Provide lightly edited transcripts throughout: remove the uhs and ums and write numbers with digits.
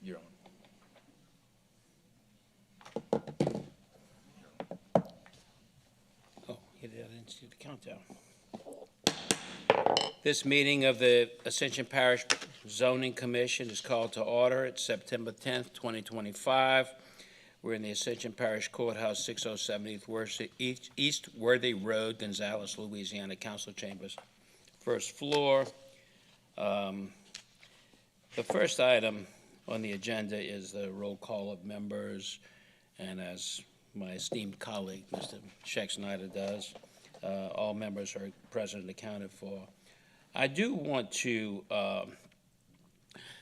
You're on. Oh, I didn't see the countdown. This meeting of the Ascension Parish Zoning Commission is called to order. It's September 10th, 2025. We're in the Ascension Parish Courthouse, 607 East Worthy Road, Gonzales, Louisiana, Council Chambers, first floor. The first item on the agenda is the roll call of members, and as my esteemed colleague, Mr. Sheck Snyder does, all members are present and accounted for. I do want to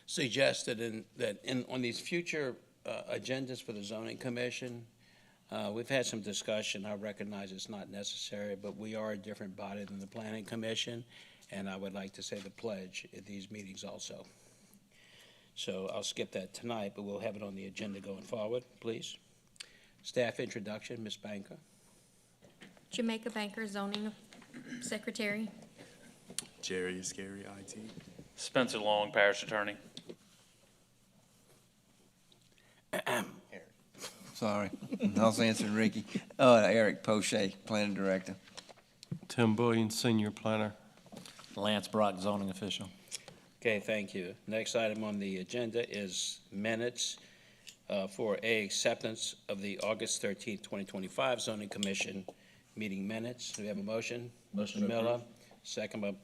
suggest that on these future agendas for the Zoning Commission, we've had some discussion. I recognize it's not necessary, but we are a different body than the Planning Commission, and I would like to say the pledge at these meetings also. So I'll skip that tonight, but we'll have it on the agenda going forward, please. Staff introduction, Ms. Banker. Jamaica Banker, Zoning Secretary. Jerry Scary, IT. Spencer Long, Parish Attorney. Sorry, I was answering Ricky. Eric Poche, Planning Director. Tim Bullion, Senior Planner. Lance Brock, zoning official. Okay, thank you. Next item on the agenda is minutes for acceptance of the August 13th, 2025 Zoning Commission meeting minutes. Do we have a motion? Motion Mr. to Miller, second by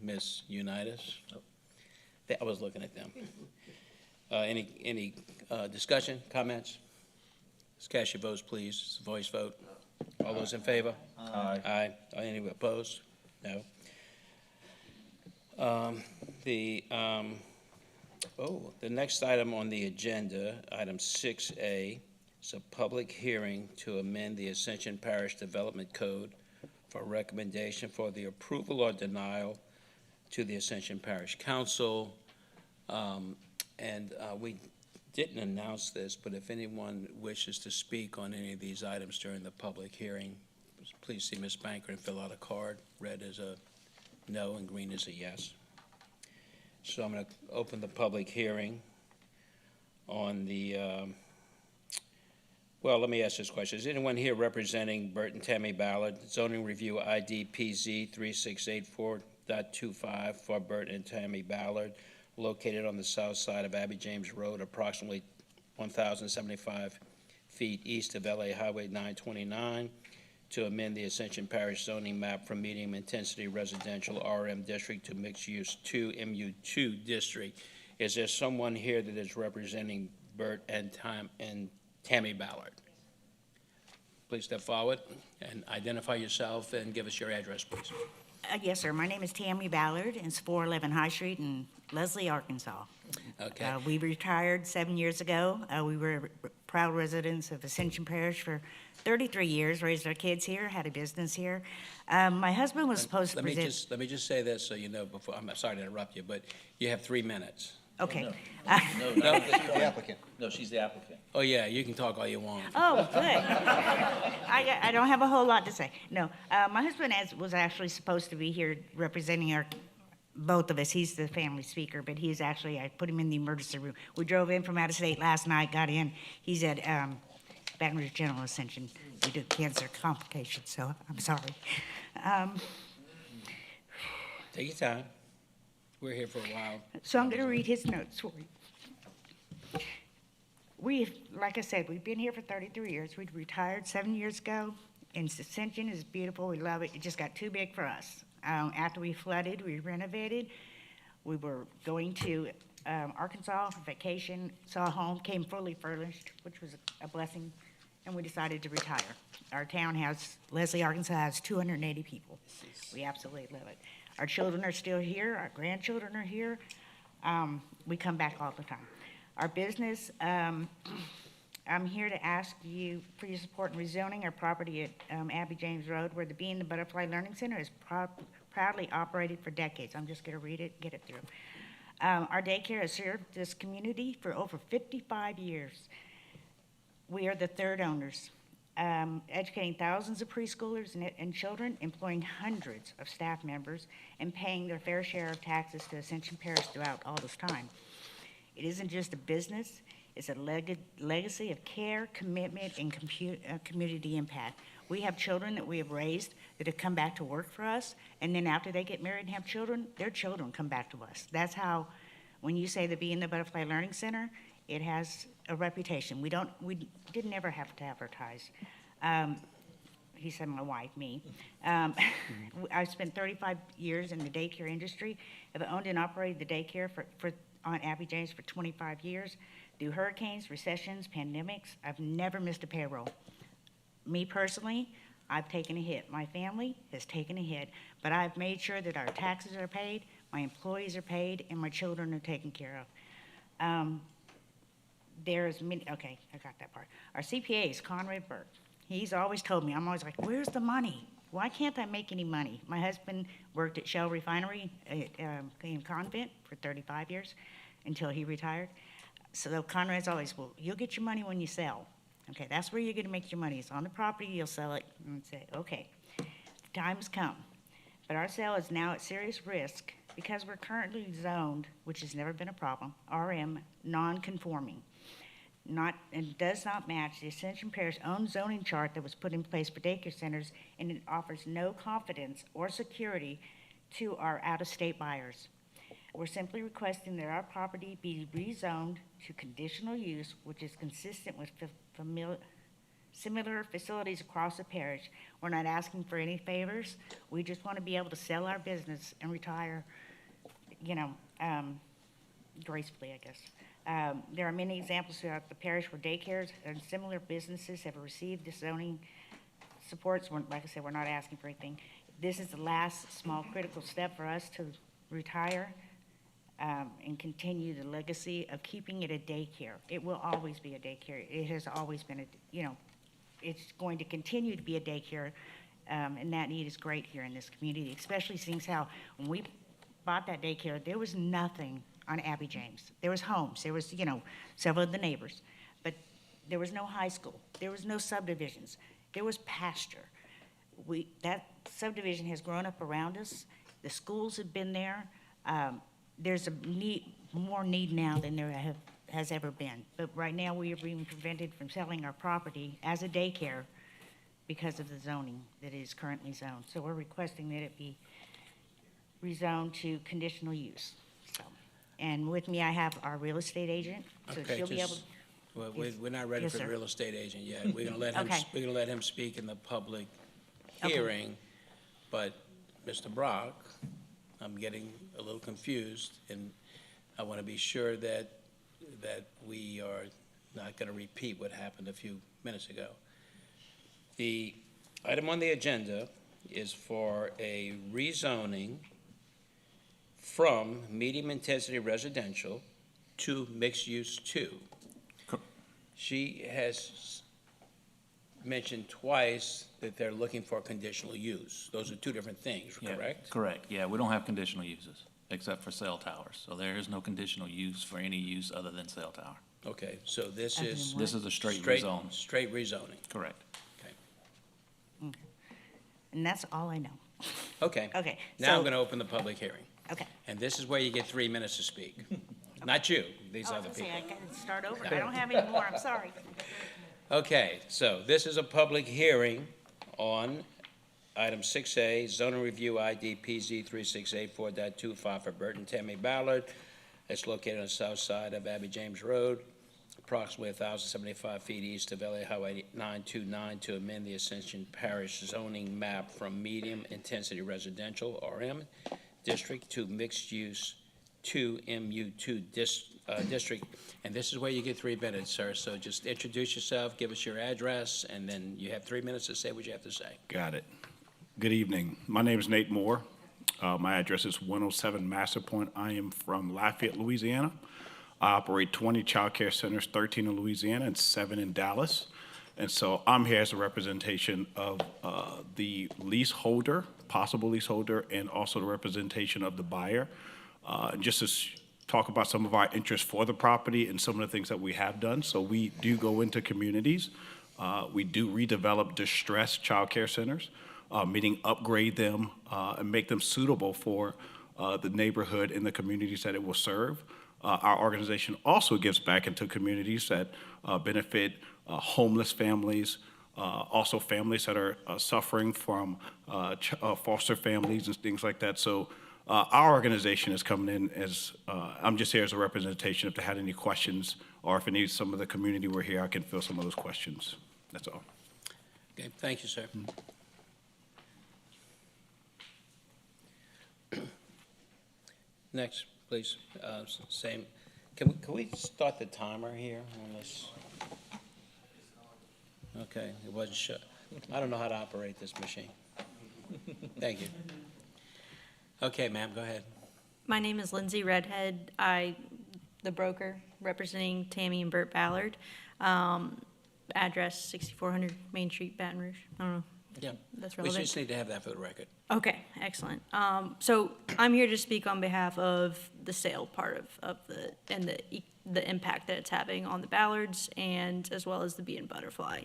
Ms. Unitas. I was looking at them. Any discussion, comments? Let's cast your votes, please. It's a voice vote. All those in favor? Aye. Aye. Any opposed? No. The next item on the agenda, item 6A, is a public hearing to amend the Ascension Parish Development Code for recommendation for the approval or denial to the Ascension Parish Council. We didn't announce this, but if anyone wishes to speak on any of these items during the public hearing, please see Ms. Banker and fill out a card. Red is a no and green is a yes. So I'm going to open the public hearing on the, let me ask this question. Is anyone here representing Bert and Tammy Ballard, zoning review ID PZ 3684.25 for Bert and Tammy Ballard, located on the south side of Abbey James Road, approximately 1,075 feet east of LA Highway 929, to amend the Ascension Parish zoning map from medium intensity residential RM district to mixed use 2 MU2 district. Is there someone here that is representing Bert and Tammy Ballard? Please step forward and identify yourself and give us your address, please. Yes, sir. My name is Tammy Ballard, and it's 411 High Street in Leslie, Arkansas. Okay. We retired 7 years ago. We were proud residents of Ascension Parish for 33 years, raised our kids here, had a business here. My husband was supposed to present. Let me just say this so you know before, I'm sorry to interrupt you, but you have 3 minutes. Okay. No, not at this point. The applicant. No, she's the applicant. Oh, yeah, you can talk all you want. Oh, good. I don't have a whole lot to say. No, my husband was actually supposed to be here representing both of us. He's the family speaker, but he's actually, I put him in the emergency room. We drove in from out of state last night, got in. He's at Baton Rouge General Ascension due to cancer complications, so I'm sorry. Take your time. We're here for a while. So I'm going to read his notes for you. Like I said, we've been here for 33 years. We retired 7 years ago, and Ascension is beautiful. We love it. It just got too big for us. After we flooded, we renovated. We were going to Arkansas for vacation, saw a home, came fully furnished, which was a blessing, and we decided to retire. Our town Leslie, Arkansas has 280 people. We absolutely love it. Our children are still here. Our grandchildren are here. We come back all the time. Our business, I'm here to ask you for your support in rezoning our property at Abbey James Road, where the Bee and the Butterfly Learning Center is proudly operated for decades. I'm just going to read it, get it through. Our daycare has served this community for over 55 years. We are the third owners. educating thousands of preschoolers and children, employing hundreds of staff members, and paying their fair share of taxes to Ascension Parish throughout all this time. It isn't just a business, it's a legacy of care, commitment, and community impact. We have children that we have raised that have come back to work for us, and then after they get married and have children, their children come back to us. That's how, when you say the Bee and the Butterfly Learning Center, it has a reputation. We didn't ever have to advertise. He said my wife, me. I've spent 35 years in the daycare industry. I've owned and operated the daycare on Abbey James for 25 years. Through hurricanes, recessions, pandemics, I've never missed a payroll. Me personally, I've taken a hit. My family has taken a hit, but I've made sure that our taxes are paid, my employees are paid, and my children are taken care of. Okay, I got that part. Our CPA is Conrad Burke. He's always told me, I'm always like, where's the money? Why can't I make any money? My husband worked at Shell Refinery in Convent for 35 years until he retired. So Conrad's always, well, you'll get your money when you sell. Okay, that's where you're gonna make your money. It's on the property, you'll sell it, and say, okay, the time has come. But our sale is now at serious risk because we're currently zoned, which has never been a problem, RM, non-conforming. And does not match the Ascension Parish own zoning chart that was put in place for daycare centers, and it offers no confidence or security to our out-of-state buyers. We're simply requesting that our property be rezoned to conditional use, which is consistent with similar facilities across the parish. We're not asking for any favors. We just want to be able to sell our business and retire, gracefully, I guess. There are many examples throughout the parish where daycares and similar businesses have received this zoning supports. Like I said, we're not asking for anything. This is the last small critical step for us to retire and continue the legacy of keeping it a daycare. It will always be a daycare. It has always been it's going to continue to be a daycare, and that need is great here in this community, especially seeing how when we bought that daycare, there was nothing on Abbey James. There was homes, there was, several of the neighbors, but there was no high school, there was no subdivisions, there was pasture. That subdivision has grown up around us, the schools have been there. There's more need now than there has ever been. But right now, we are being prevented from selling our property as a daycare because of the zoning that is currently zoned. So we're requesting that it be rezoned to conditional use. So, and with me, I have our real estate agent, so Okay, she'll be able. Well, Yes. we're not ready Yes, for the sir. real estate agent yet. We're gonna let him, Okay. we're gonna let him speak in the public Okay. hearing. But Mr. Brock, I'm getting a little confused, and I want to be sure that we are not going to repeat what happened a few minutes ago. The item on the agenda is for a rezoning from medium-intensity residential to mixed-use 2. Cor- She has mentioned twice that they're looking for conditional use. Those are two different things, Yeah, correct? Correct, yeah, we don't have conditional uses, except for cell towers. So there is no conditional use for any use other than cell tower. Okay, so this Other is than This is a straight rezone, straight rezoning. correct. And that's all I know. Okay. Okay, Now I'm so- going to open the public hearing. Okay. And this is where you get 3 minutes to speak. Not you, these Oh, I other was gonna say, people. I gotta start over. I don't have any more, I'm sorry. Okay, so this is a public hearing on item 6A, zoning review ID PZ 3684.25 for Burton Tammy Ballard. It's located on the south side of Abbey James Road, approximately 1,075 feet east of LA Highway 929, to amend the Ascension Parish zoning map from medium-intensity residential, RM, district to mixed-use 2 MU2 district. And this is where you get 3 minutes, sir. So just introduce yourself, give us your address, and then you have 3 minutes to say what you have to say. Got it. Good evening. My name is Nate Moore. My address is 107 Master Point. I am from Lafayette, Louisiana. I operate 20 child care centers, 13 in Louisiana and 7 in Dallas. And so I'm here as a representation of the leaseholder, possible leaseholder, and also the representation of the buyer, just to talk about some of our interests for the property and some of the things that we have done. So we do go into communities. We do redevelop distressed childcare centers, meaning upgrade them and make them suitable for the neighborhood and the communities that it will serve. Our organization also gives back into communities that benefit homeless families, also families that are suffering from foster families and things like that. So our organization is coming in as, I'm just here as a representation. If they had any questions or if any some of the community were here, I can fill some of those questions. That's all. Okay, thank you, sir. Next, please, same. Can we start the timer here on this? Okay, it wasn't sure. I don't know how to operate this machine. Thank you. Okay, ma'am, go ahead. My name is Lindsay Redhead. The broker representing Tammy and Burt Ballard. Address 6400 Main Street, Baton Rouge. I don't know. Yeah. That's We relevant. just need to have that for the record. Okay, excellent. So I'm here to speak on behalf of the sale part of the impact that it's having on the Ballards and as well as the Bee and Butterfly.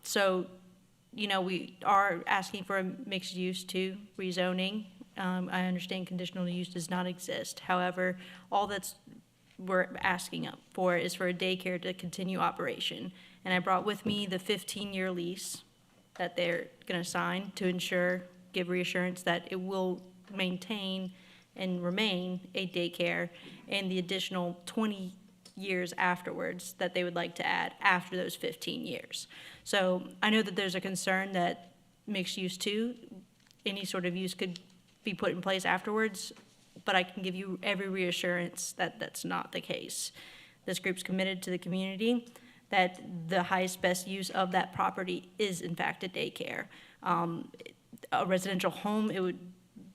So, we are asking for a mixed use too, rezoning. I understand conditional use does not exist. However, all we're asking for is for a daycare to continue operation. And I brought with me the 15-year lease that they're going to sign to give reassurance that it will maintain and remain a daycare, and the additional 20 years afterwards that they would like to add after those 15 years. So I know that there's a concern that mixed use too, any sort of use could be put in place afterwards, but I can give you every reassurance that that's not the case. This group's committed to the community, that the highest, best use of that property is in fact a daycare. A residential home, it would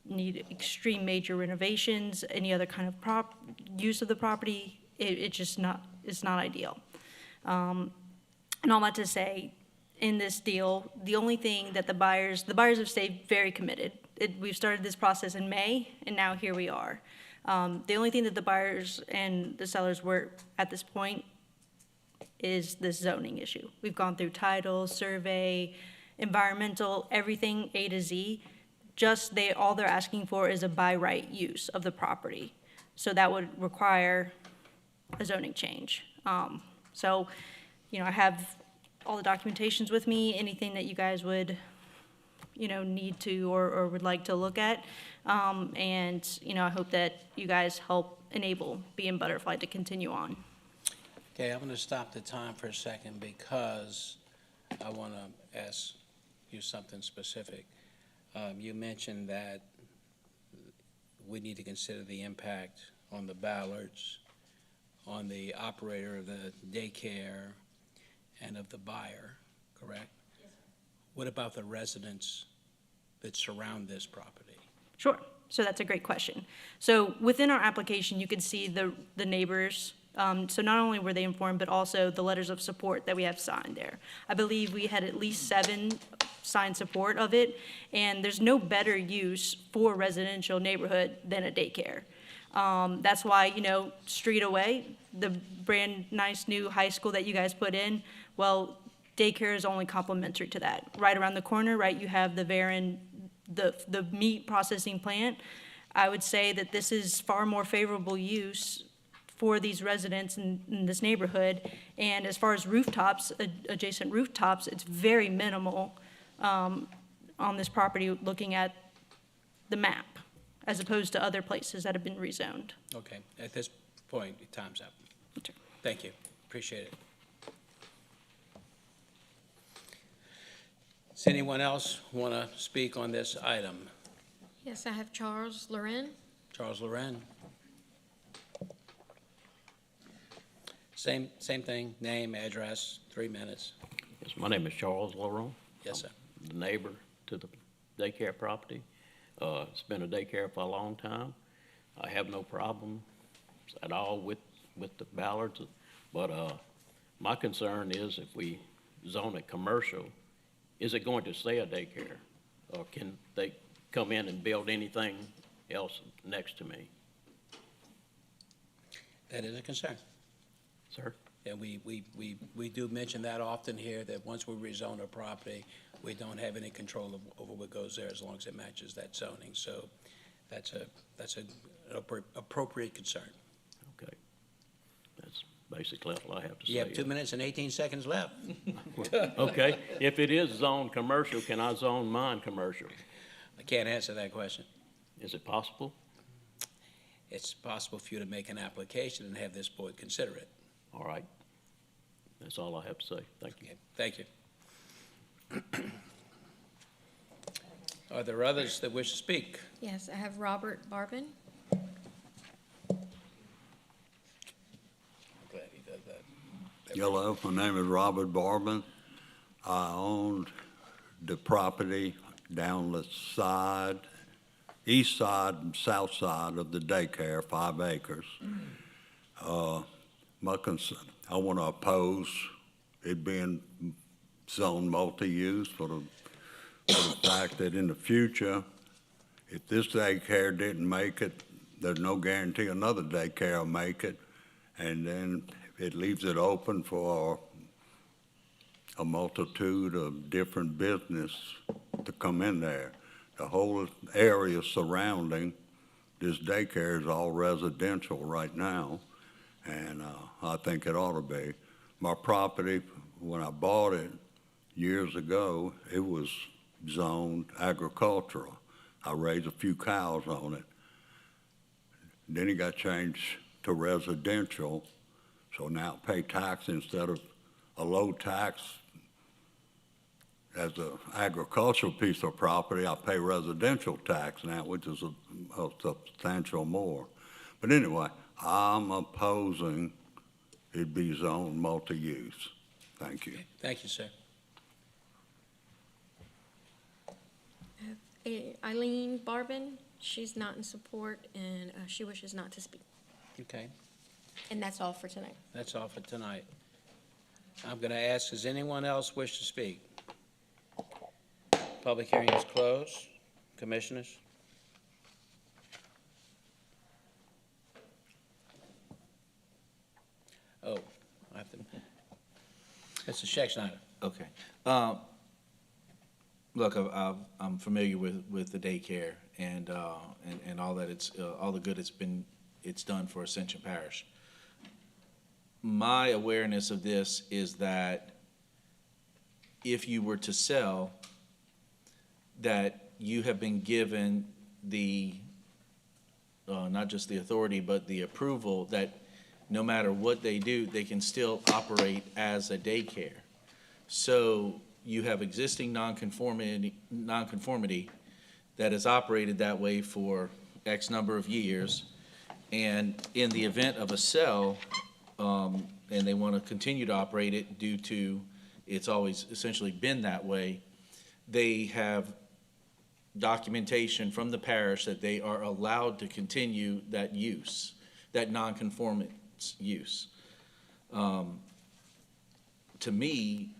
need extreme major renovations, any other kind of use of the property, it's not ideal. And all that to say, in this deal, the only thing that the buyers have stayed very committed. We've started this process in May, and now here we are. The only thing that the buyers and the sellers were at this point is this zoning issue. We've gone through title, survey, environmental, everything A to Z. All they're asking for is a by right use of the property. So that would require a zoning change. So, I have all the documentations with me, anything that you guys would, need to or would like to look at. And, I hope that you guys help enable Bee and Butterfly to continue on. Okay, I'm going to stop the time for a second because I want to ask you something specific. You mentioned that we need to consider the impact on the Ballards, on the operator of the daycare, and of the buyer, correct? Yes, sir. What about the residents that surround this property? Sure. So that's a great question. So within our application, you can see the neighbors. So not only were they informed, but also the letters of support that we have signed there. I believe we had at least 7 signed support of it, and there's no better use for a residential neighborhood than a daycare. That's why, street away, the brand nice new high school that you guys put in, well, daycare is only complementary to that. Right around the corner, right, you have the Varon, the meat processing plant. I would say that this is far more favorable use for these residents in this neighborhood. And as far as rooftops, adjacent rooftops, it's very minimal on this property looking at the map, as opposed to other places that have been rezoned. Okay, at this point, your time's up. Okay. Thank you, appreciate it. Does anyone else want to speak on this item? Yes, I have Charles Loren. Charles Loren. Same thing, name, address, 3 minutes. Yes, my name is Charles Laurent. Yes, sir. The neighbor to the daycare property. It's been a daycare for a long time. I have no problem at all with the Ballards, but my concern is if we zone it commercial, is it going to stay a daycare? Or can they come in and build anything else next to me? That is a concern. Sir? And we do mention that often here, that once we rezone a property, we don't have any control over what goes there as long as it matches that zoning. So that's an appropriate concern. Okay. That's basically all I have to say. You have 2 minutes and 18 seconds left. Okay, if it is zoned commercial, can I zone mine commercial? I can't answer that question. Is it possible? It's possible for you to make an application and have this board consider it. All right. That's all I have to say. Thank you. Okay, thank you. Are there others that wish to speak? Yes, I have Robert Barbin. Glad he does that. Hello, my name is Robert Barbin. I owned the property down the side, east side and south side of the daycare, 5 acres. I want to oppose it being zone multi-use for the fact that in the future, if this daycare didn't make it, there's no guarantee another daycare will make it. And then it leaves it open for a multitude of different business to come in there. The whole area surrounding this daycare is all residential right now, and I think it ought to be. My property, when I bought it years ago, it was zoned agricultural. I raised a few cows on it. Then it got changed to residential, so now I pay tax instead of a low tax. As an agricultural piece of property, I pay residential tax now, which is a substantial more. But anyway, I'm opposing it be zoned multi-use. Thank you. Thank you, sir. I have Eileen Barbin. She's not in support, and she wishes not to speak. Okay, And that's all for tonight. that's all for tonight. I'm going to ask, does anyone else wish to speak? Public hearing is closed. Commissioners? Oh, I have to, Mr. Scheck-Schneider. Okay. Look, I'm familiar with the daycare and all that all the good it's done for Ascension Parish. My awareness of this is that if you were to sell, that you have been given the, not just the authority, but the approval that no matter what they do, they can still operate as a daycare. So you have existing nonconformity that has operated that way for X number of years. And in the event of a sell, and they want to continue to operate it due to it's always essentially been that way, they have documentation from the parish that they are allowed to continue that use, that nonconformance use. To me,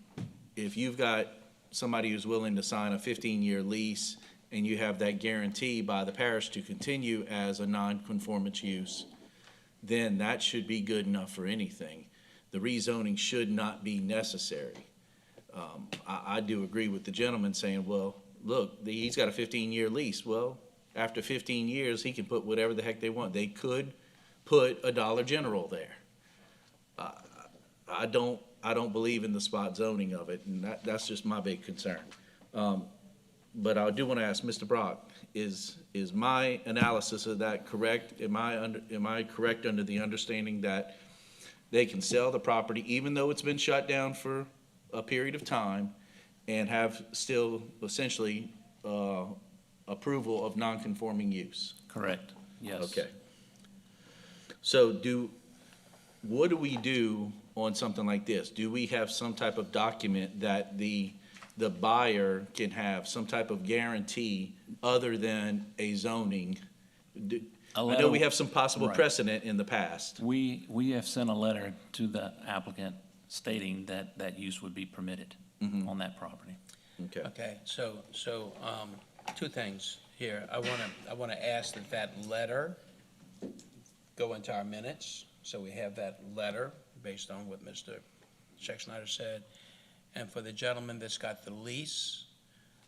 if you've got somebody who's willing to sign a 15-year lease and you have that guarantee by the parish to continue as a nonconformance use, then that should be good enough for anything. The rezoning should not be necessary. I do agree with the gentleman saying, well, look, he's got a 15-year lease. Well, after 15 years, he can put whatever the heck they want. They could put a Dollar General there. I don't believe in the spot zoning of it, and that's just my big concern. But I do want to ask Mr. Brock, is my analysis of that correct? Am I correct under the understanding that they can sell the property even though it's been shut down for a period of time and have still essentially approval of non-conforming use? Correct, yes. Okay. So what do we do on something like this? Do we have some type of document that the buyer can have, some type of guarantee other than a zoning? I know we have some possible Right. precedent in the past. We have sent a letter to the applicant stating that use would be permitted on that property. Okay. Okay, so, two things here. I want to ask that letter go into our minutes, so we have that letter based on what Mr. Scheck said. And for the gentleman that's got the lease,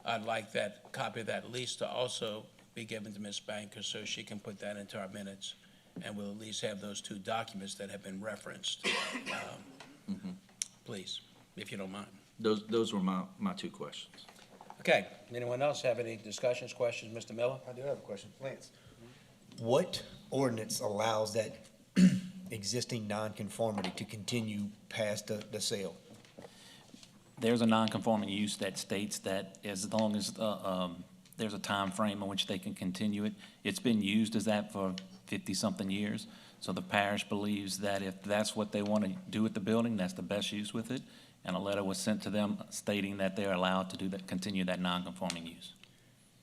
I'd like that copy of that lease to also be given to Ms. Banker so she can put that into our minutes. And we'll at least have those two documents that have been referenced. Please, if you don't mind. Those were my two questions. Okay, anyone else have any discussions, questions? Mr. Miller? I do have a question. Lance, what ordinance allows that existing nonconformity to continue past the sale? There's a non-conforming use that states that as long as there's a time frame in which they can continue it. It's been used as that for 50-something years. So the parish believes that if that's what they want to do with the building, that's the best use with it. And a letter was sent to them stating that they're allowed to do that, continue that non-conforming use.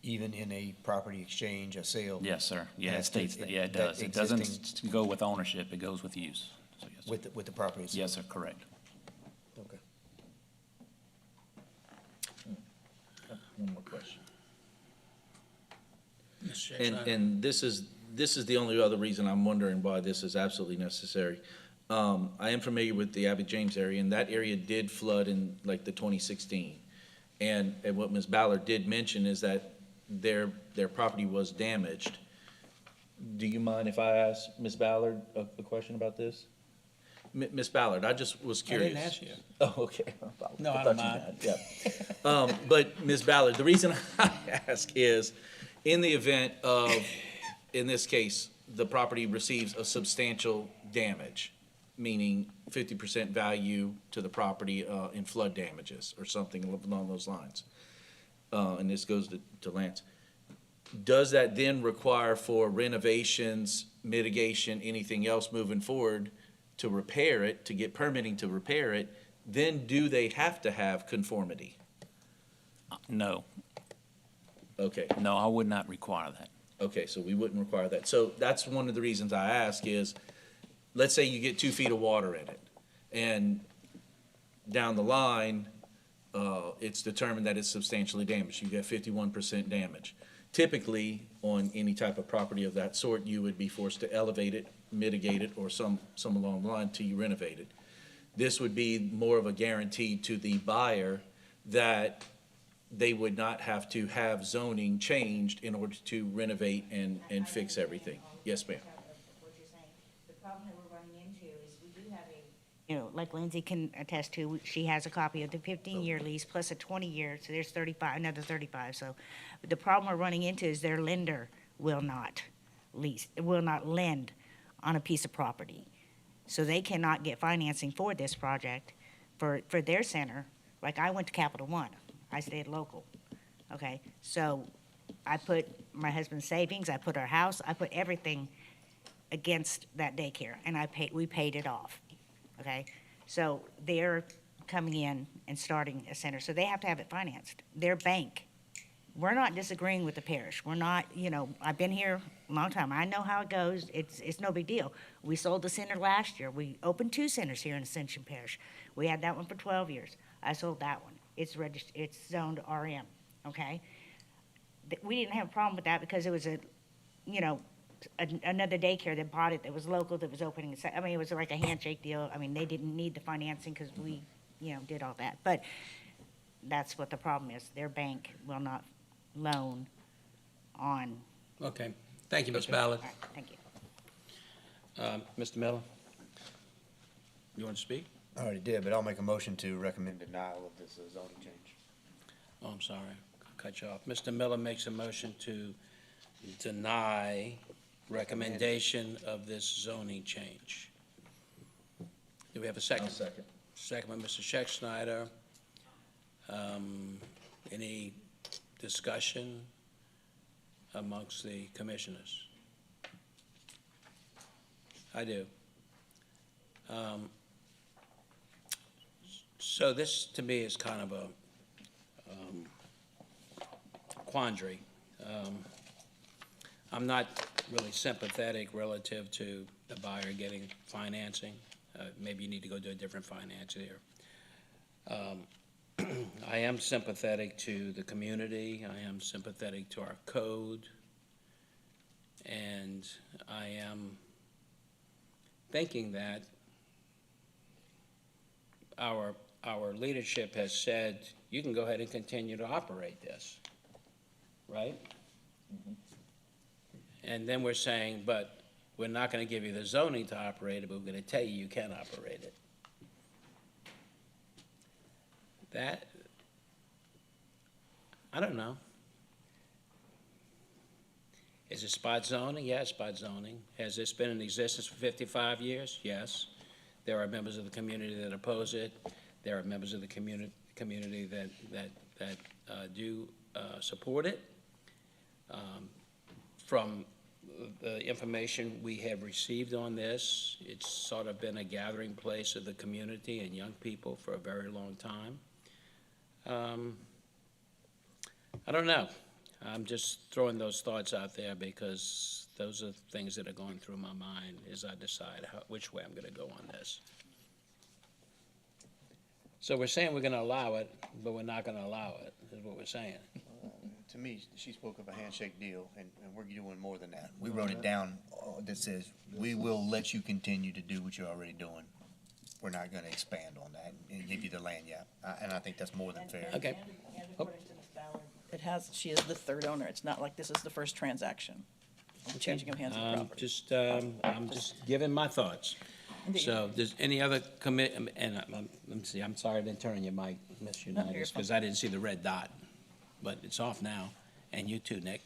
Even in a property exchange, a sale? Yes, sir. Yeah, it Has to- states that, yeah, it that does. It existing- doesn't go with ownership, it goes with use. So, yes, sir. With the property itself? Yes, sir, correct. Okay. One more question. Ms. Scheck? And this is the only other reason I'm wondering why this is absolutely necessary. I am familiar with the Abbott James area, and that area did flood in like the 2016. And what Ms. Ballard did mention is that their property was damaged. Do you mind if I ask Ms. Ballard a question about this? Ms. Ballard, I just was I curious. didn't ask you. Oh, okay. No, I thought don't you mind. had, yeah. But Ms. Ballard, the reason I ask is, in the event of, in this case, the property receives a substantial damage, meaning 50% value to the property in flood damages or something along those lines, and this goes to Lance, does that then require for renovations, mitigation, anything else moving forward to repair it, to get permitting to repair it, then do they have to have conformity? No, Okay. no, I would not require that. Okay, so we wouldn't require that. So that's one of the reasons I ask is, let's say you get 2 feet of water in it, and down the line, it's determined that it's substantially damaged. You get 51% damage. Typically, on any type of property of that sort, you would be forced to elevate it, mitigate it, or some along the line till you renovate it. This would be more of a guarantee to the buyer that they would not have to have zoning changed in order to renovate and fix everything. Yes, ma'am. What you're saying. The problem that we're running into is we do have you know, like Lindsay can attest to, she has a copy of the 15-year lease plus a 20-year, so there's 35, another 35. So the problem we're running into is their lender will not lend on a piece of property. So they cannot get financing for this project, for their center. Like I went to Capital One. I stayed local, okay? So I put my husband's savings, I put our house, I put everything against that daycare, and we paid it off, okay? So they're coming in and starting a center, so they have to have it financed. Their bank, we're not disagreeing with the parish. We're not, you know, I've been here a long time. I know how it goes. It's no big deal. We sold the center last year. We opened 2 centers here in Ascension Parish. We had that one for 12 years. I sold that one. It's registered, it's zoned RM, okay? We didn't have a problem with that because it was another daycare that bought it that was local, that was opening. I mean, it was like a handshake deal. I mean, they didn't need the financing because we, did all that. But that's what the problem is. Their bank will not loan on. Okay, thank you, Ms. Ballard. All right, thank you. Mr. Miller? You want to speak? I already did, but I'll make a motion to recommend denial of this zoning change. Oh, I'm sorry, I cut you off. Mr. Miller makes a motion to deny recommendation of this zoning change. Do we have a second? I'll second. Second by Mr. Scheck. Any discussion amongst the commissioners? I do. So this, to me, is kind of a quandary. I'm not really sympathetic relative to the buyer getting financing. Maybe you need to go do a different finance here. I am sympathetic to the community. I am sympathetic to our code. And I am thinking that our leadership has said, you can go ahead and continue to operate this, right? And then we're saying, but we're not gonna give you the zoning to operate it, but we're gonna tell you can operate it. That, I don't know. Is it spot zoning? Yeah, it's spot zoning. Has this been in existence for 55 years? Yes. There are members of the community that oppose it. There are members of the community that do support it. From the information we have received on this, it's sort of been a gathering place of the community and young people for a very long time. I don't know. I'm just throwing those thoughts out there because those are things that are going through my mind as I decide which way I'm going to go on this. So we're saying we're going to allow it, but we're not going to allow it, is what we're saying. To me, she spoke of a handshake deal, and we're doing more than that. We wrote it down that says, we will let you continue to do what you're already doing. We're not gonna expand on that and give you the land, yeah. And I think that's more than fair. Okay. It has, she is the third owner. It's not like this is the first transaction. Changing of hands of property. I'm just giving my thoughts. So, does any other and let me see, I'm sorry I didn't turn on your mic, Ms. Unitas, because I didn't see the red dot, but it's off now, and you too, Nick.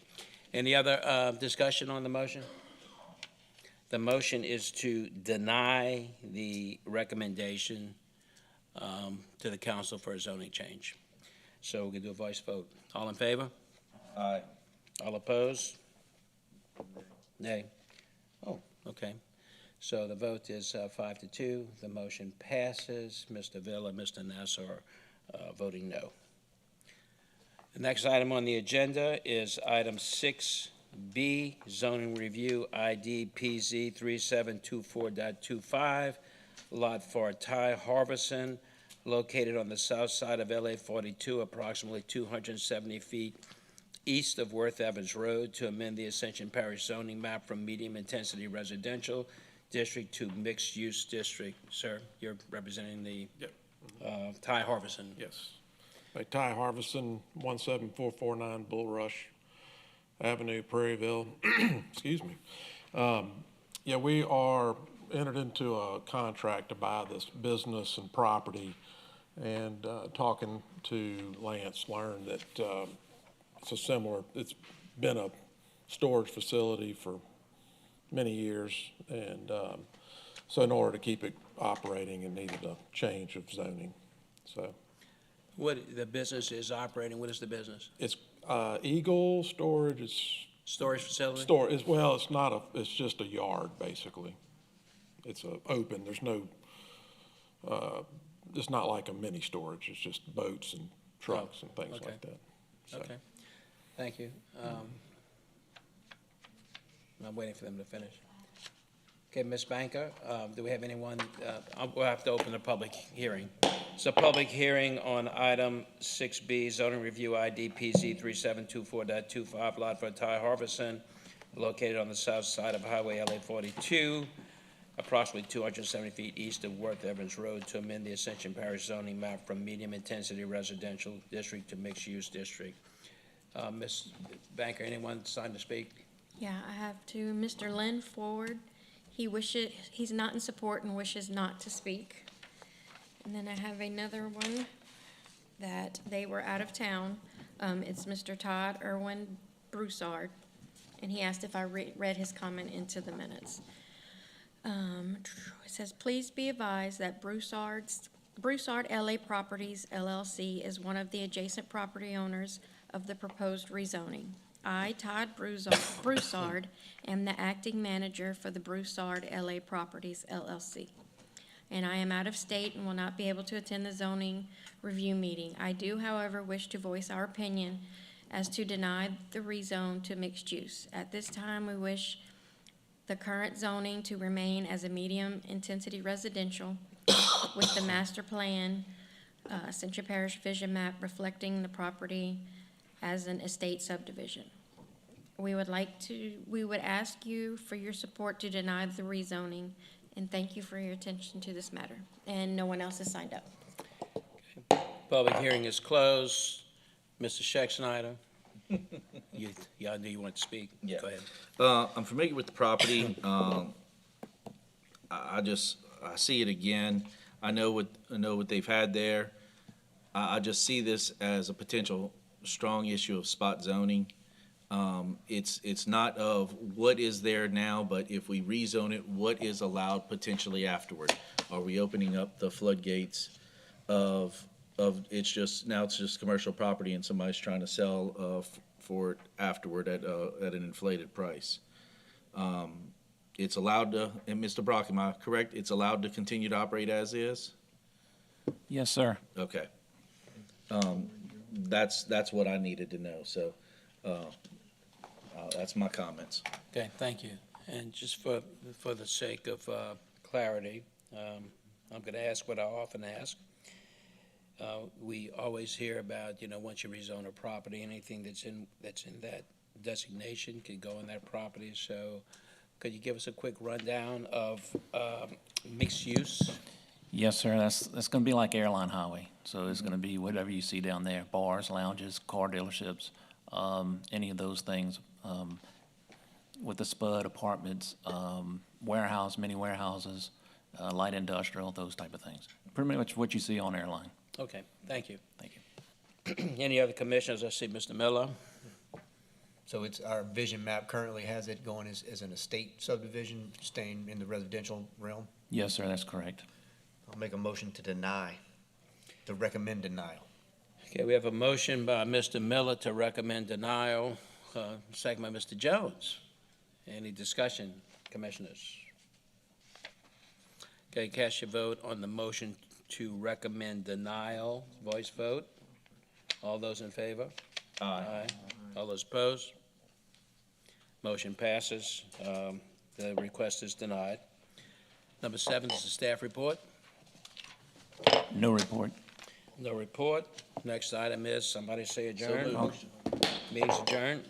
Any other discussion on the motion? The motion is to deny the recommendation to the council for a zoning change. So we can do a voice vote. All in favor? Aye. All opposed? Nay. Oh, okay. So the vote is 5-2. The motion passes. Mr. Villa, Mr. Ness are voting no. The next item on the agenda is item 6B, zoning review ID PZ 3724.25, lot for Ty Harvison, located on the south side of LA 42, approximately 270 feet east of Worth Evans Road, to amend the Ascension Parish zoning map from medium-intensity residential district to mixed-use district. Sir, you're representing the Ty Harvison. Yes. By Ty Harvison, 17449 Bulrush Avenue, Prairieville. Excuse me. Yeah, we are entered into a contract to buy this business and property, and talking to Lance, learned that it's been a storage facility for many years, and so in order to keep it operating, it needed a change of zoning. So What the business is operating, what is the business? it's Eagle Storage. It's Storage facility? It's not it's just a yard, basically. It's open. There's no, it's not like a mini storage. It's just boats and trucks and things like that. So. Okay, thank you. I'm waiting for them to finish. Okay, Ms. Banker, do we have anyone, we'll have to open a public hearing. It's a public hearing on item 6B, zoning review ID PZ 3724.25, lot for Ty Harvison, located on the south side of Highway LA 42, approximately 270 feet east of Worth Evans Road, to amend the Ascension Parish zoning map from medium-intensity residential district to mixed-use district. Ms. Banker, anyone signed to speak? Yeah, I have to Mr. Lynn Forward. He's not in support and wishes not to speak. And then I have another one that they were out of town. It's Mr. Todd Irwin Broussard, and he asked if I read his comment into the minutes. It says, please be advised that Broussard LA Properties LLC is one of the adjacent property owners of the proposed rezoning. I, Todd Broussard, am the acting manager for the Broussard LA Properties LLC. And I am out of state and will not be able to attend the zoning review meeting. I do, however, wish to voice our opinion as to deny the rezone to mixed use. At this time, we wish the current zoning to remain as a medium-intensity residential with the master plan, Ascension Parish vision map reflecting the property as an estate subdivision. We would ask you for your support to deny the rezoning, and thank you for your attention to this matter. And no one else has signed up. Public hearing is closed. Mr. Schexnayder, I knew you wanted to speak. Yeah. Go ahead. I'm familiar with the property. I see it again. I know what they've had there. I just see this as a potential strong issue of spot zoning. It's not of what is there now, but if we rezone it, what is allowed potentially afterward? Are we opening up the floodgates of it's just commercial property and somebody's trying to sell for it afterward at an inflated price? It's allowed to, and Mr. Brock, am I correct? It's allowed to continue to operate as is? Yes, sir. Okay. That's what I needed to know, so, that's my comments. Okay, thank you. And just for the sake of clarity, I'm going to ask what I often ask. We always hear about, once you rezone a property, anything that's in that designation can go in that property. So could you give us a quick rundown of mixed use? Yes, sir. That's going to be like Airline Highway. So it's going to be whatever you see down there, bars, lounges, car dealerships, any of those things. With the SPUD, apartments, warehouse, mini warehouses, light industrial, those type of things. Pretty much what you see on Airline. Okay, thank you. Thank you. Any other commissioners? I see Mr. Miller. So it's, our vision map currently has it going as an estate subdivision, staying in the residential realm. Yes, sir, that's correct. I'll make a motion to recommend denial. Okay, we have a motion by Mr. Miller to recommend denial, second by Mr. Jones. Any discussion, commissioners? Okay, cast your vote on the motion to recommend denial, voice vote. All those in favor? Aye. All those opposed? Motion passes. The request is denied. Number 7 is the staff report. No report. No report. Next item is, somebody say adjourn. Meeting's adjourned.